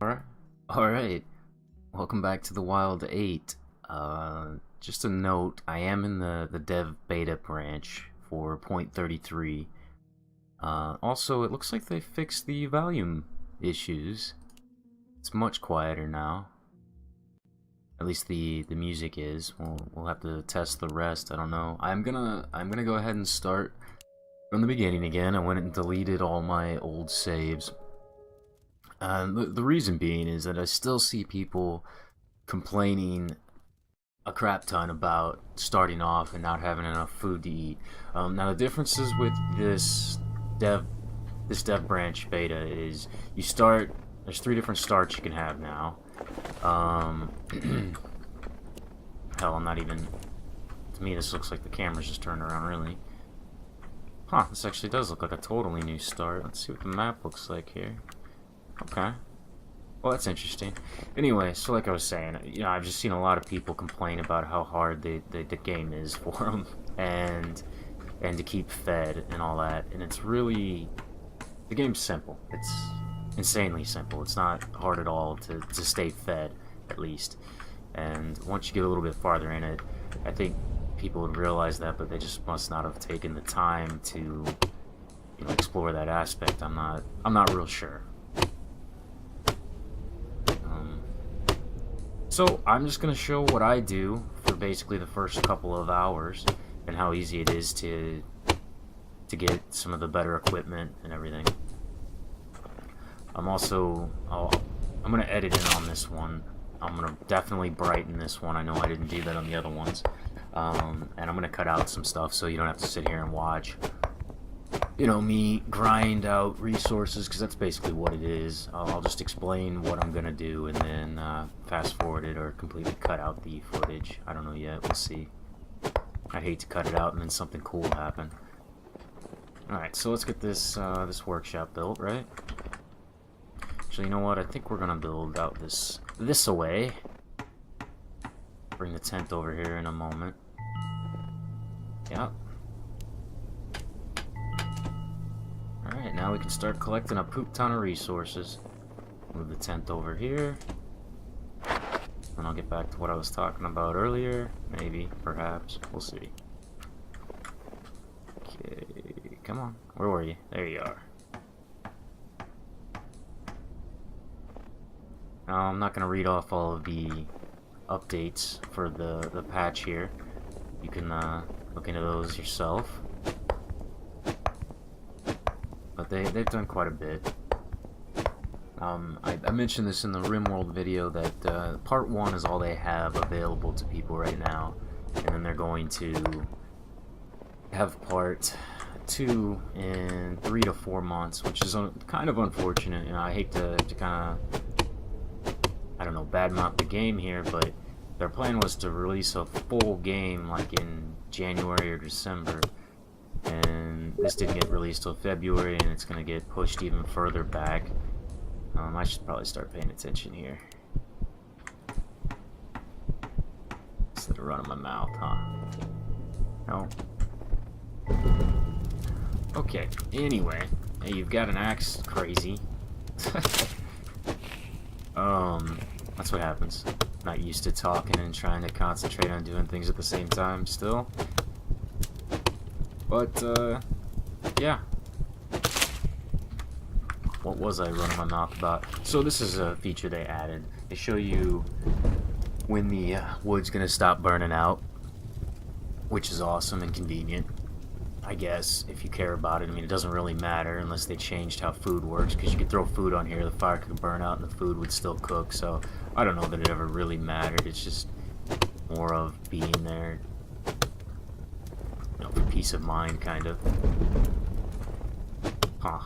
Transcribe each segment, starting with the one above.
Alright. Alright. Welcome back to the Wild 8. Just a note, I am in the dev beta branch for 0.33. Also, it looks like they fixed the volume issues. It's much quieter now. At least the music is. We'll have to test the rest. I don't know. I'm gonna go ahead and start from the beginning again. I went and deleted all my old saves. The reason being is that I still see people complaining a crap ton about starting off and not having enough food to eat. Now the differences with dev this dev branch beta is you start. There's 3 different starts you can have now. Hell, I'm not even. To me, this looks like the camera's just turned around. Really. Huh? This actually does look like a totally new start. Let's see what the map looks like here. Okay. Well, that's interesting. Anyway, so like I was saying, I've just seen a lot of people complain about how hard the game is for them, and to keep fed and all that. And it's really, the game's simple. It's insanely simple. It's not hard at all to stay fed, at least. And once you get a little bit farther in it, I think people would realize that, but they just must not have taken the time to, explore that aspect. I'm not real sure. So I'm just gonna show what I do for basically the first couple of hours and how easy it is to get some of the better equipment and everything. I'm gonna edit in on this one. I'm gonna definitely brighten this one. I know I didn't do that on the other ones, and I'm gonna cut out some stuff so you don't have to sit here and watch me grind out resources, because that's basically what it is. I'll just explain what I'm gonna do and then fast forward it or completely cut out the footage. I don't know yet. We'll see. I hate to cut it out and then something cool happen. Alright, so let's get this workshop built, right? Actually, you know what? I think we're gonna build out this away. Bring the tent over here in a moment. Yep. Alright, now we can start collecting a poop ton of resources. Move the tent over here. And I'll get back to what I was talking about earlier. Maybe, perhaps. We'll see. Okay, come on. Where were you? There you are. Now, I'm not going to read off all of the updates for the patch here. You can look into those yourself. But they've done quite a bit. I mentioned this in the RimWorld video that part 1 is all they have available to people right now, and then they're going to have part 2 in 3 to 4 months, which is kind of unfortunate. I hate to kind of, I don't know, badmouth the game here, but their plan was to release a full game like in January or December. And this didn't get released till February, and it's going to get pushed even further back. I should probably start paying attention here. Instead of running my mouth, huh? No. Okay, anyway. Hey, you've got an axe, crazy. That's what happens. Not used to talking and trying to concentrate on doing things at the same time still. But, yeah. What was I running my mouth about? So this is a feature they added. They show you when the wood's gonna stop burning out, which is awesome and convenient, I guess, if you care about it. I mean, it doesn't really matter unless they changed how food works, because you could throw food on here, the fire could burn out, and the food would still cook. So I don't know that it ever really mattered. It's just more of being there, for peace of mind, kind of. Huh.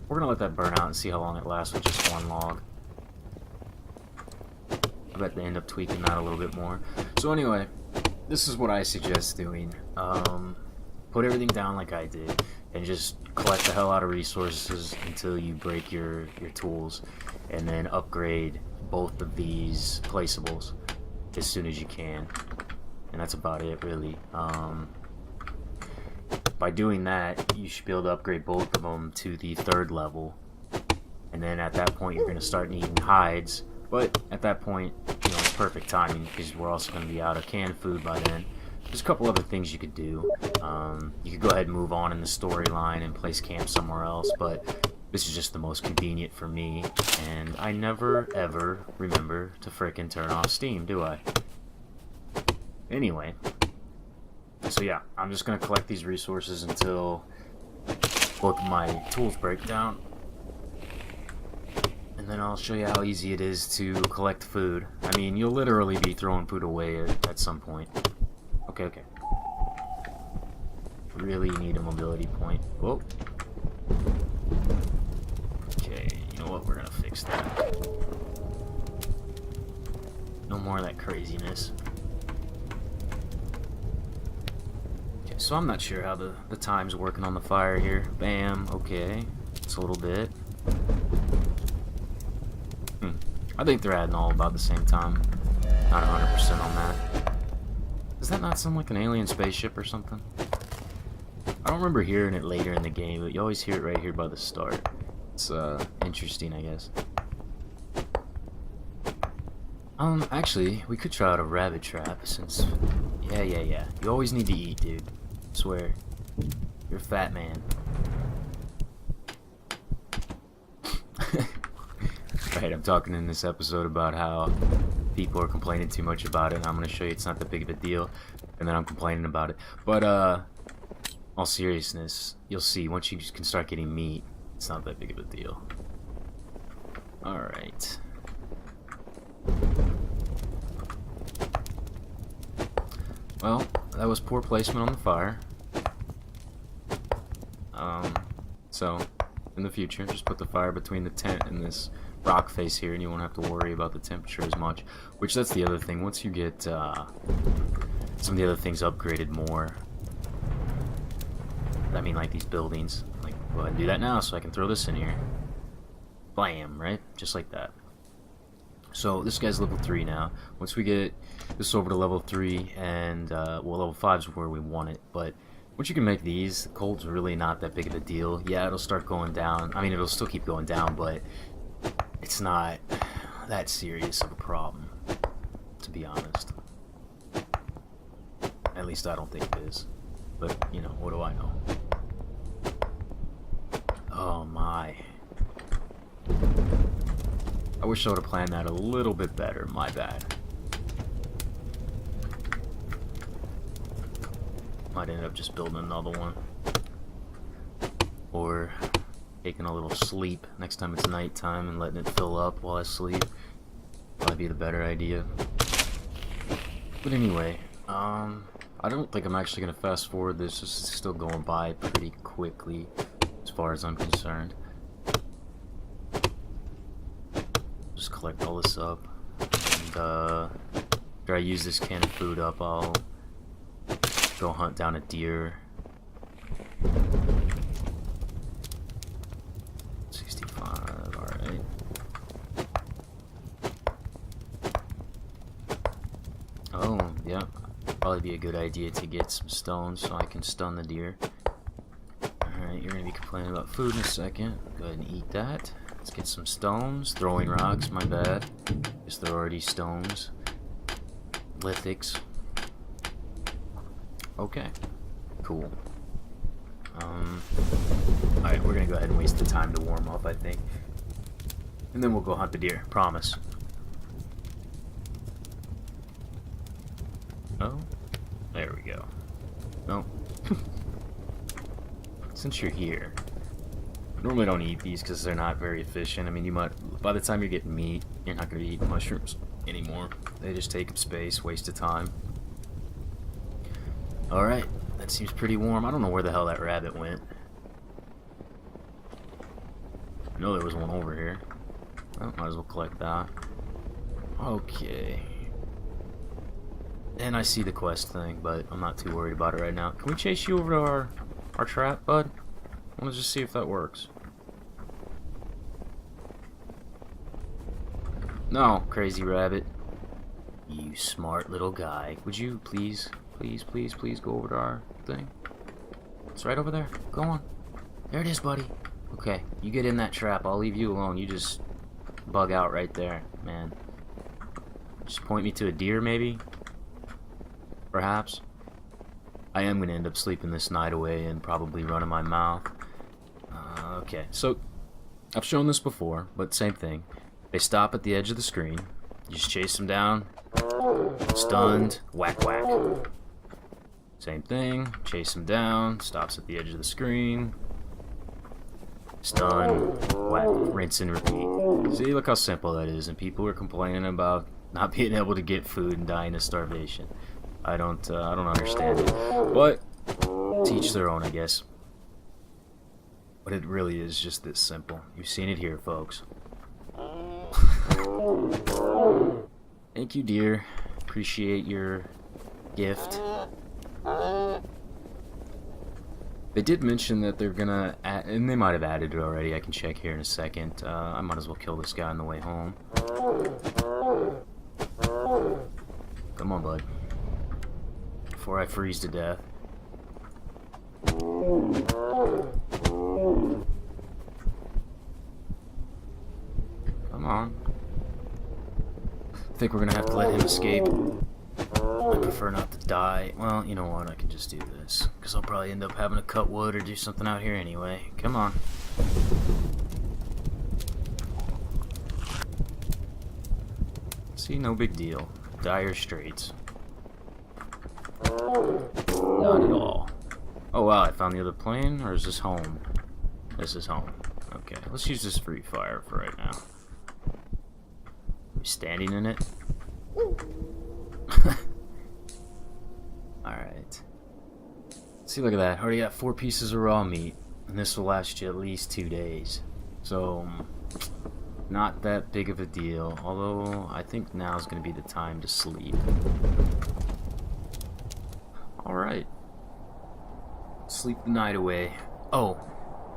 We're gonna let that burn out and see how long it lasts with just one log. I bet they end up tweaking that a little bit more. So anyway, this is what I suggest doing. Put everything down like I did, and just collect the hell out of resources until you break your tools, and then upgrade both of these placeables as soon as you can. And that's about it, really. By doing that, you should be able to upgrade both of them to the 3rd level, and then at that point you're going to start needing hides. But at that point, you know, it's perfect timing because we're also going to be out of canned food by then. There's a couple other things you could do. You could go ahead and move on in the storyline and place camp somewhere else, but this is just the most convenient for me, and I never ever remember to frickin' turn off Steam, do I? Anyway, so yeah, I'm just gonna collect these resources until both of my tools break down, and then I'll show you how easy it is to collect food. I mean, you'll literally be throwing food away at some point. Okay. Really need a mobility point. Whoa. Okay, you know what? We're gonna fix that. No more of that craziness. Okay, so I'm not sure how the time's working on the fire here. Bam, okay. It's a little bit. I think they're adding all about the same time. Not 100% on that. Does that not sound like an alien spaceship or something? I don't remember hearing it later in the game, but you always hear it right here by the start. It's interesting, I guess. Actually, we could try out a rabbit trap since... Yeah. You always need to eat, dude. I swear. You're a fat man. Right, I'm talking in this episode about how people are complaining too much about it, and I'm going to show you it's not that big of a deal, and then I'm complaining about it. But, all seriousness, you'll see, once you can start getting meat, it's not that big of a deal. Alright. Well, that was poor placement on the fire. So, in the future, just put the fire between the tent and this rock face here, and you won't have to worry about the temperature as much. Which, that's the other thing. Once you get some of the other things upgraded more, I mean, like these buildings, like, go ahead and do that now so I can throw this in here. Blam, right? Just like that. So this guy's level 3 now. Once we get this over to level 3, and well, level 5 is where we want it, but once you can make these, cold's really not that big of a deal. Yeah, it'll start going down. I mean, it'll still keep going down, but it's not that serious of a problem, to be honest. At least I don't think it is. But, you know, what do I know? Oh my. I wish I would have planned that a little bit better. My bad. Might end up just building another one. Or taking a little sleep next time it's nighttime and letting it fill up while I sleep. Probably be the better idea. But anyway, I don't think I'm actually going to fast forward this. This is still going by pretty quickly as far as I'm concerned. Just collect all this up. And after I use this can of food up, I'll go hunt down a deer. 65, alright. Oh, yeah. Probably be a good idea to get some stones so I can stun the deer. Alright, you're gonna be complaining about food in a second. Go ahead and eat that. Let's get some stones. Throwing rocks, my bad. Guess they're already stones. Lithics. Okay. Cool. Alright, we're gonna go ahead and waste the time to warm up, I think. And then we'll go hunt the deer. Promise. Oh, there we go. No. Since you're here, I normally don't eat these because they're not very efficient. I mean, you might, by the time you're getting meat, you're not going to eat mushrooms anymore. They just take up space, waste of time. Alright, that seems pretty warm. I don't know where the hell that rabbit went. I know there was one over here. Well, might as well collect that. Okay. And I see the quest thing, but I'm not too worried about it right now. Can we chase you over to our trap, bud? I want to just see if that works. No, crazy rabbit. You smart little guy. Would you please go over to our thing? It's right over there. Go on. There it is, buddy. Okay, you get in that trap. I'll leave you alone. You just bug out right there, man. Just point me to a deer, maybe? Perhaps? I am going to end up sleeping this night away and probably running my mouth. Okay, so I've shown this before, but same thing. They stop at the edge of the screen. You just chase them down. Stunned. Whack, whack. Same thing. Chase them down. Stops at the edge of the screen. Stun. Whack. Rinse and repeat. See, look how simple that is. And people are complaining about not being able to get food and dying of starvation. I don't understand it. But teach their own, I guess. But it really is just this simple. You've seen it here, folks. Thank you, dear. Appreciate your gift. They did mention that they're gonna add, and they might have added it already. I can check here in a second. I might as well kill this guy on the way home. Come on, bud. Before I freeze to death. Come on. I think we're gonna have to let him escape. I prefer not to die. Well, you know what? I can just do this. Because I'll probably end up having to cut wood or do something out here anyway. Come on. See, no big deal. Dire straits. Not at all. Oh wow, I found the other plane, or is this home? This is home. Okay, let's use this free fire for right now. You standing in it? Alright. See, look at that. Already got 4 pieces of raw meat, and this will last you at least 2 days. So, not that big of a deal, although I think now is going to be the time to sleep. Alright. Sleep the night away. Oh,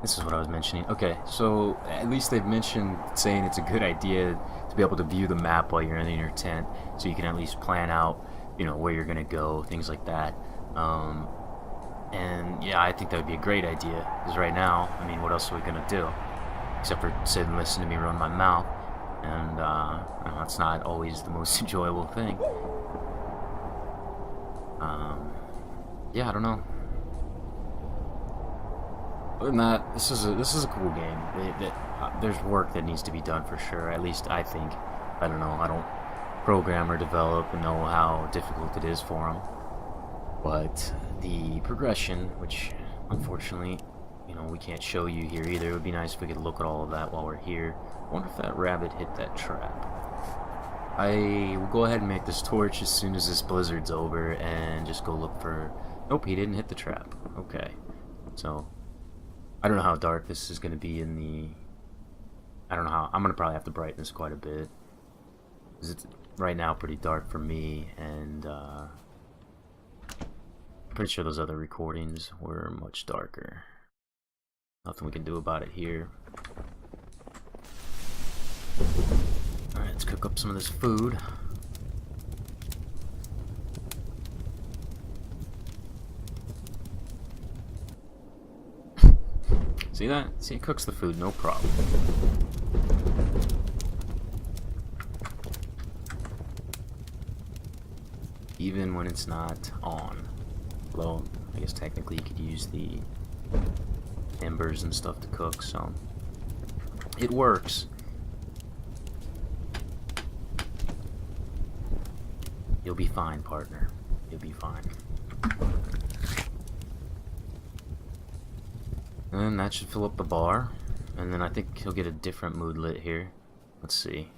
this is what I was mentioning. Okay, so at least they've mentioned saying it's a good idea to be able to view the map while you're in your tent, so you can at least plan out, you know, where you're gonna go, things like that. And yeah, I think that would be a great idea, because right now, I mean, what else are we gonna do? Except for sit and listen to me run my mouth, and that's not always the most enjoyable thing. Yeah, I don't know. Other than that, this is a cool game. There's work that needs to be done for sure. At least I think. I don't know. I don't program or develop and know how difficult it is for them. But the progression, which unfortunately, you know, we can't show you here either. It would be nice if we could look at all of that while we're here. I wonder if that rabbit hit that trap. I will go ahead and make this torch as soon as this blizzard's over and just go look for... Nope, he didn't hit the trap. Okay. So, I don't know how dark this is going to be in the... I don't know how... I'm going to probably have to brighten this quite a bit. Because it's right now pretty dark for me, and I'm pretty sure those other recordings were much darker. Nothing we can do about it here. Alright, let's cook up some of this food. See that? See, it cooks the food, no problem. Even when it's not on. Although, I guess technically you could use the embers and stuff to cook, so... It works. You'll be fine, partner. You'll be fine. And that should fill up the bar. And then I think he'll get a different mood lit here. Let's see.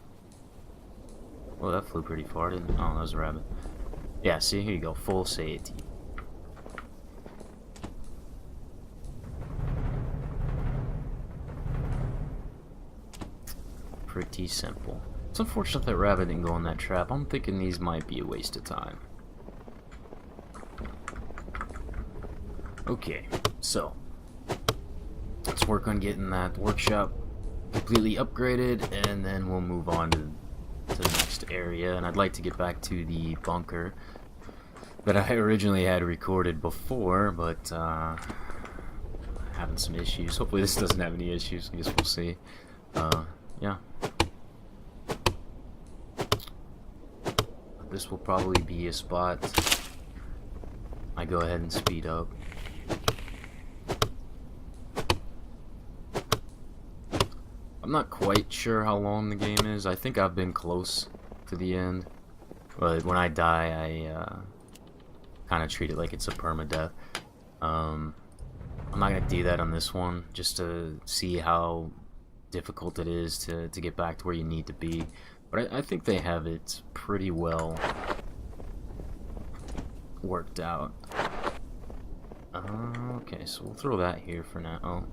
Oh, that flew pretty far, didn't it? Oh, that was a rabbit. Yeah, see, here you go. Full satiety. Pretty simple. It's unfortunate that rabbit didn't go in that trap. I'm thinking these might be a waste of time. Okay, so let's work on getting that workshop completely upgraded, and then we'll move on to the next area. And I'd like to get back to the bunker that I originally had recorded before, but having some issues. Hopefully this doesn't have any issues. I guess we'll see. Yeah. This will probably be a spot I go ahead and speed up. I'm not quite sure how long the game is. I think I've been close to the end. But when I die, I kind of treat it like it's a permadeath. I'm not going to do that on this one, just to see how difficult it is to get back to where you need to be. But I think they have it pretty well worked out. Okay, so we'll throw that here for now.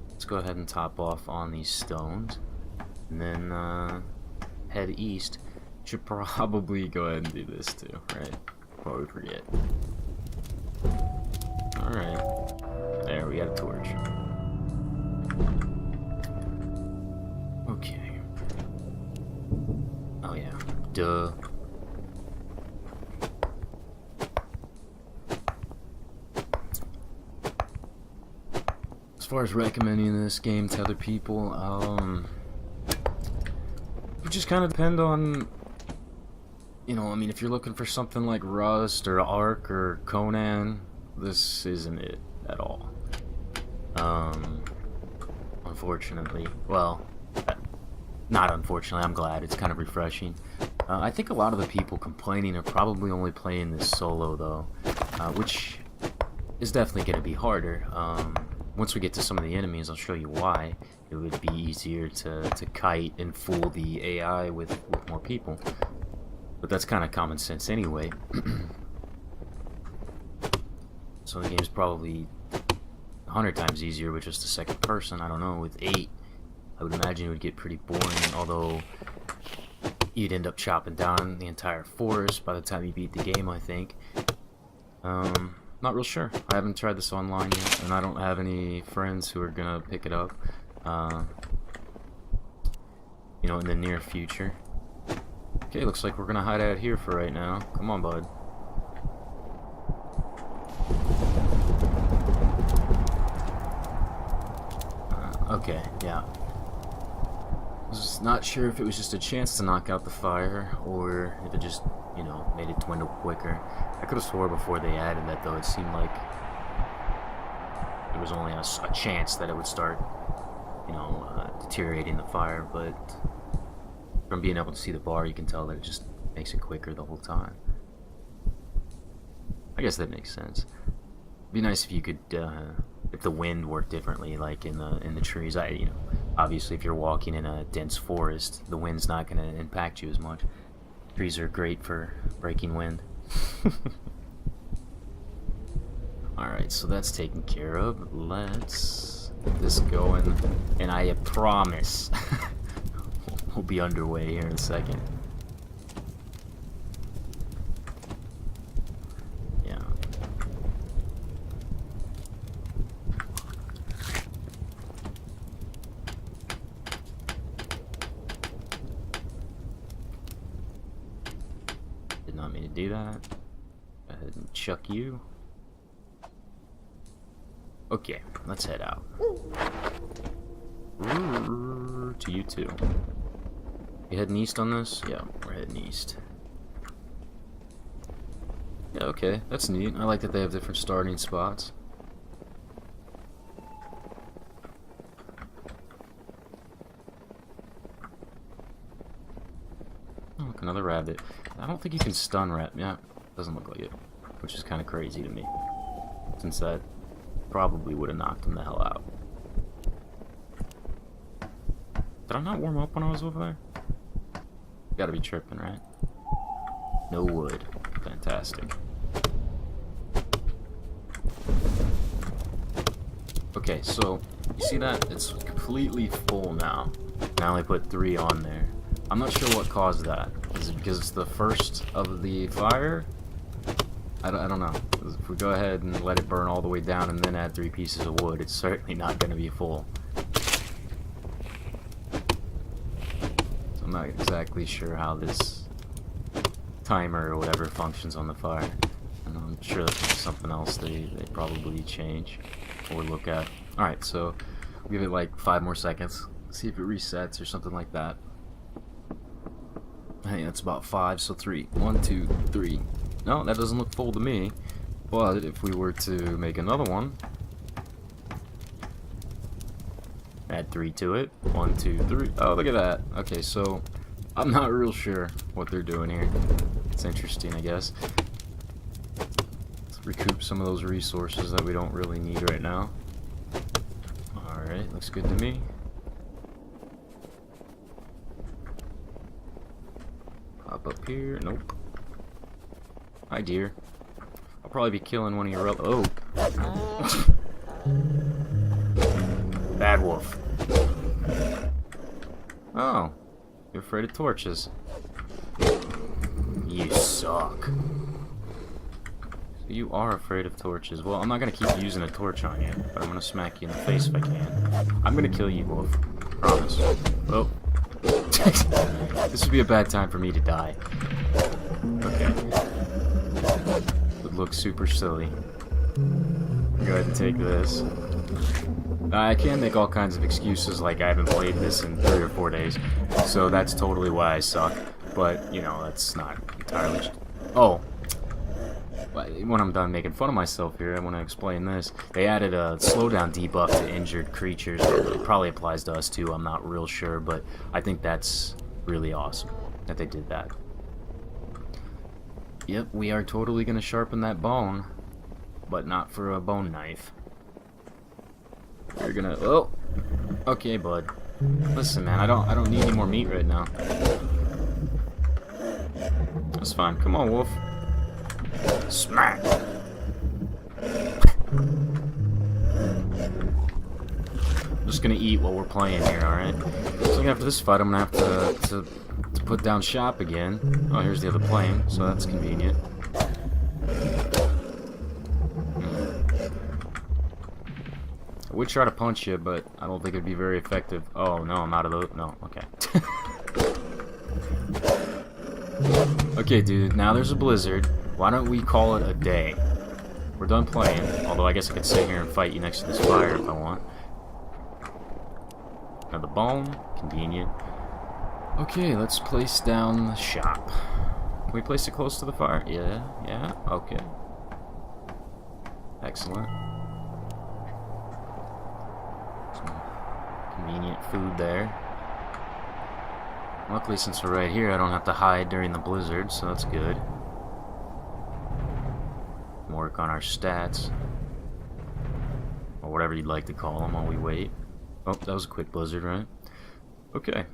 Let's go ahead and top off on these stones. And then head east. Should probably go ahead and do this too, right? Before we forget. Alright. There, we got a torch. Okay. Oh yeah. Duh. As far as recommending this game to other people, it just kind of depend on, you know, I mean, if you're looking for something like Rust or Ark or Conan, this isn't it at all. Unfortunately. Well, not unfortunately, I'm glad. It's kind of refreshing. I think a lot of the people complaining are probably only playing this solo, though, which is definitely going to be harder. Once we get to some of the enemies, I'll show you why. It would be easier to kite and fool the AI with more people. But that's kind of common sense anyway. So the game's probably 100 times easier with just a second person. I don't know, with 8, I would imagine it would get pretty boring, although you'd end up chopping down the entire forest by the time you beat the game, I think. Not real sure. I haven't tried this online yet, and I don't have any friends who are gonna pick it up, you know, in the near future. Okay, looks like we're gonna hide out here for right now. Come on, bud. Okay, yeah. I was not sure if it was just a chance to knock out the fire, or if it just, you know, made it dwindle quicker. I could have swore before they added that, though, it seemed like it was only a chance that it would start, you know, deteriorating the fire, but from being able to see the bar, you can tell that it just makes it quicker the whole time. I guess that makes sense. It'd be nice if you could, if the wind worked differently, like in the trees. You know, obviously if you're walking in a dense forest, the wind's not going to impact you as much. Trees are great for breaking wind. Alright, so that's taken care of. Let's get this going. And I promise we'll be underway here in a second. Yeah. Did not mean to do that. Go ahead and chuck you. Okay, let's head out. To you too. You heading east on this? Yeah, we're heading east. Yeah, okay, that's neat. I like that they have different starting spots. Oh, look, another rabbit. I don't think you can stun rabbit. Yeah, doesn't look like it. Which is kind of crazy to me, since that probably would have knocked him the hell out. Did I not warm up when I was over there? Gotta be tripping, right? No wood. Fantastic. Okay, so you see that? It's completely full now. I only put 3 on there. I'm not sure what caused that. Is it because it's the first of the fire? I don't know. If we go ahead and let it burn all the way down and then add 3 pieces of wood, it's certainly not going to be full. So I'm not exactly sure how this timer or whatever functions on the fire. And I'm sure that's something else they probably change or look at Alright, so we'll give it like 5 more seconds. See if it resets or something like that. Hey, that's about 5, so 3. 1, 2, 3. No, that doesn't look full to me. But if we were to make another one, add 3 to it. 1, 2, 3. Oh, look at that. Okay, so I'm not real sure what they're doing here. It's interesting, I guess. Let's recoup some of those resources that we don't really need right now. Alright, looks good to me. Pop up here. Nope. Hi, dear. I'll probably be killing one of your oh. Bad wolf. Oh. You're afraid of torches. You suck. So you are afraid of torches. Well, I'm not gonna keep using a torch on you, but I'm gonna smack you in the face if I can. I'm gonna kill you, wolf. Promise. Oh. This would be a bad time for me to die. Okay. Would look super silly. Go ahead and take this. I can make all kinds of excuses, like I haven't played this in 3 or 4 days, so that's totally why I suck. But, you know, that's not entirely... Oh! When I'm done making fun of myself here, I want to explain this. They added a slowdown debuff to injured creatures. It probably applies to us too, I'm not real sure, but I think that's really awesome that they did that. Yep, we are totally going to sharpen that bone, but not for a bone knife. We're gonna... Oh! Okay, bud. Listen, man, I don't need any more meat right now. That's fine. Come on, wolf. Smack! I'm just gonna eat while we're playing here, alright? So after this fight, I'm gonna have to put down shop again. Oh, here's the other plane, so that's convenient. I would try to punch you, but I don't think it'd be very effective. Oh, no, I'm out of the... No, okay. Okay, dude, now there's a blizzard. Why don't we call it a day? We're done playing, although I guess I could sit here and fight you next to this fire if I want. Another bone. Convenient. Okay, let's place down the shop. Can we place it close to the fire? Yeah, okay. Excellent. Some convenient food there. Luckily, since we're right here, I don't have to hide during the blizzard, so that's good. Work on our stats. Or whatever you'd like to call them while we wait. Oh, that was a quick blizzard, right? Okay.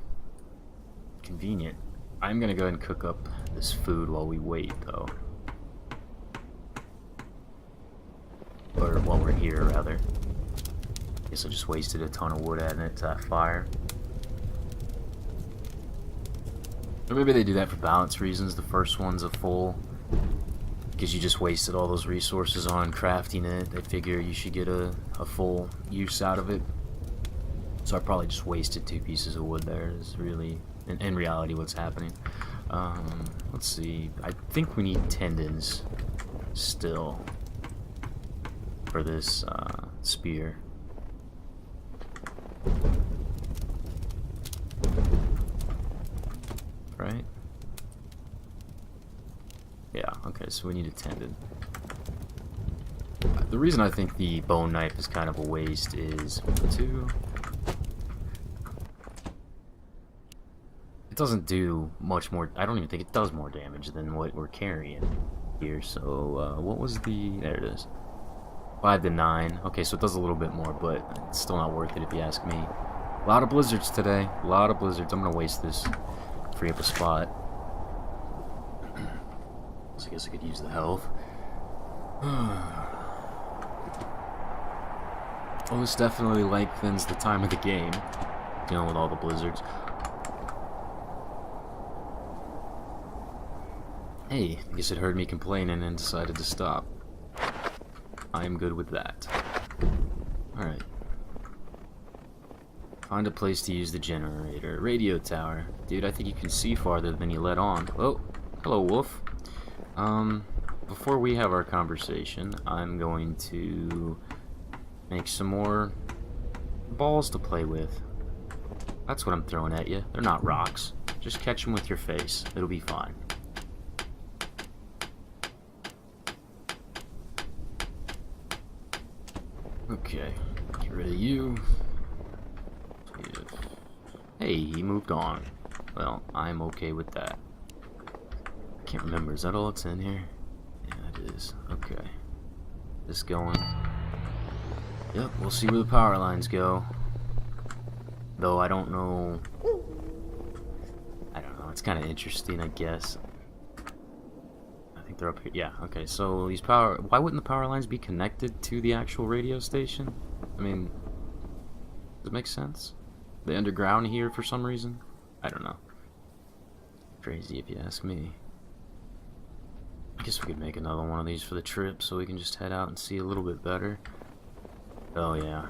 Convenient. I'm gonna go ahead and cook up this food while we wait, though. Or while we're here, rather. Guess I just wasted a ton of wood adding it to that fire. Or maybe they do that for balance reasons. The first one's a full, because you just wasted all those resources on crafting it. They figure you should get a full use out of it. So I probably just wasted 2 pieces of wood there. Is really, in reality, what's happening. Let's see. I think we need tendons still for this spear. Right? Yeah, okay, so we need a tendon. The reason I think the bone knife is kind of a waste is 2. It doesn't do much more. I don't even think it does more damage than what we're carrying here. So, what was the... There it is. 5 to 9. Okay, so it does a little bit more, but it's still not worth it if you ask me. A lot of blizzards today. A lot of blizzards. I'm gonna waste this. Free up a spot. So I guess I could use the health. Oh, this definitely lengthens the time of the game, dealing with all the blizzards. Hey, I guess it heard me complaining and decided to stop. I am good with that. Alright. Find a place to use the generator. Radio tower. Dude, I think you can see farther than you let on. Oh, hello, wolf. Before we have our conversation, I'm going to make some more balls to play with. That's what I'm throwing at you. They're not rocks. Just catch them with your face. It'll be fine. Okay, get rid of you. Hey, he moved on. Well, I'm okay with that. I can't remember. Is that all that's in here? Yeah, it is. Okay. This going. Yep, we'll see where the power lines go. Though I don't know. I don't know. It's kind of interesting, I guess. I think they're up here. Yeah, okay. So these power. Why wouldn't the power lines be connected to the actual radio station? I mean, does it make sense? They underground here for some reason? I don't know. Crazy if you ask me. I guess we could make another one of these for the trip so we can just head out and see a little bit better. Oh yeah.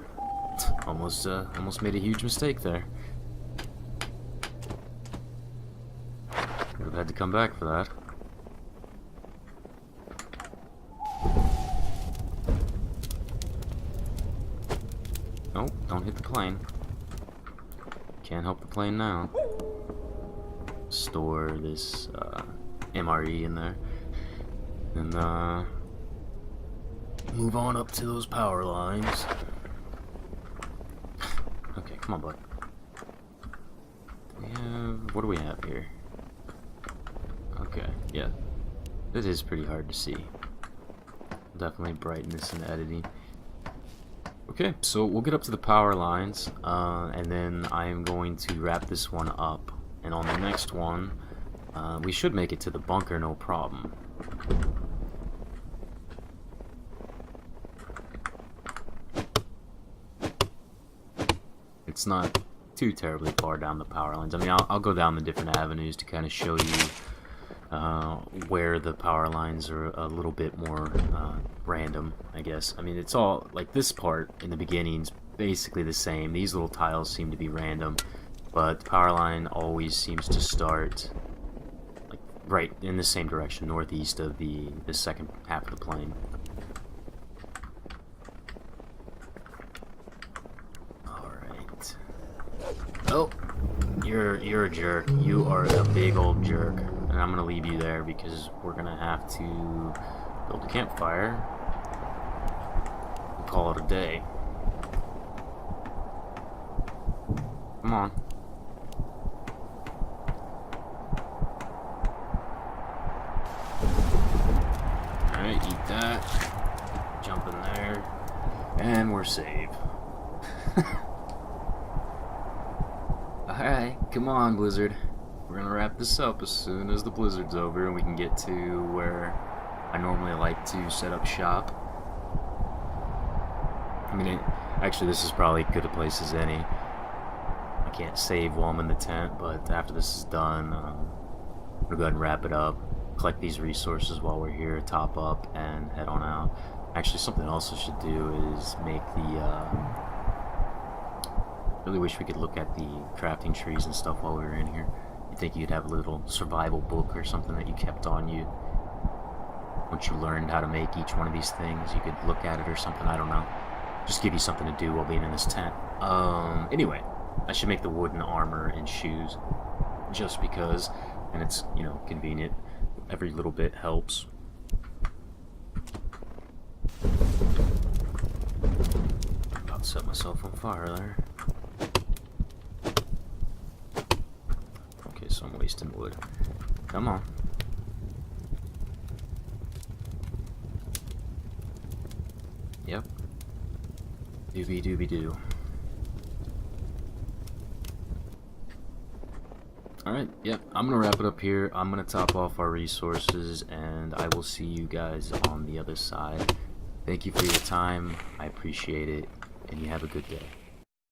Almost made a huge mistake there. Would have had to come back for that. Nope, don't hit the plane. Can't help the plane now. Store this MRE in there. And move on up to those power lines. Okay, come on, bud. What do we have here? Okay, yeah. It is pretty hard to see. Definitely brighten this in editing. Okay, so we'll get up to the power lines, and then I am going to wrap this one up. And on the next one, we should make it to the bunker, no problem. It's not too terribly far down the power lines. I mean, I'll go down the different avenues to kind of show you where the power lines are a little bit more random, I guess. I mean, it's all, like this part in the beginning's basically the same. These little tiles seem to be random, but the power line always seems to start like right in the same direction, northeast of the second half of the plane. Alright. Oh, you're a jerk. You are a big old jerk. And I'm gonna leave you there because we're gonna have to build a campfire and call it a day. Come on. Alright, eat that. Jump in there. And we're safe. Alright, come on, Blizzard. We're gonna wrap this up as soon as the blizzard's over and we can get to where I normally like to set up shop. I mean, actually this is probably as good a place as any. I can't save while I'm in the tent, but after this is done, we'll go ahead and wrap it up. Collect these resources while we're here, top up, and head on out. Actually, something else I should do is make the... really wish we could look at the crafting trees and stuff while we were in here. You'd think you'd have a little survival book or something that you kept on you. Once you learned how to make each one of these things, you could look at it or something, I don't know. Just give you something to do while being in this tent. Anyway, I should make the wooden armor and shoes. Just because, and it's, you know, convenient. Every little bit helps. About to set myself on fire there. Okay, so I'm wasting wood. Come on. Yep. Doobie doobie doo. Alright, yep, I'm gonna wrap it up here. I'm gonna top off our resources, and I will see you guys on the other side. Thank you for your time. I appreciate it, and you have a good day.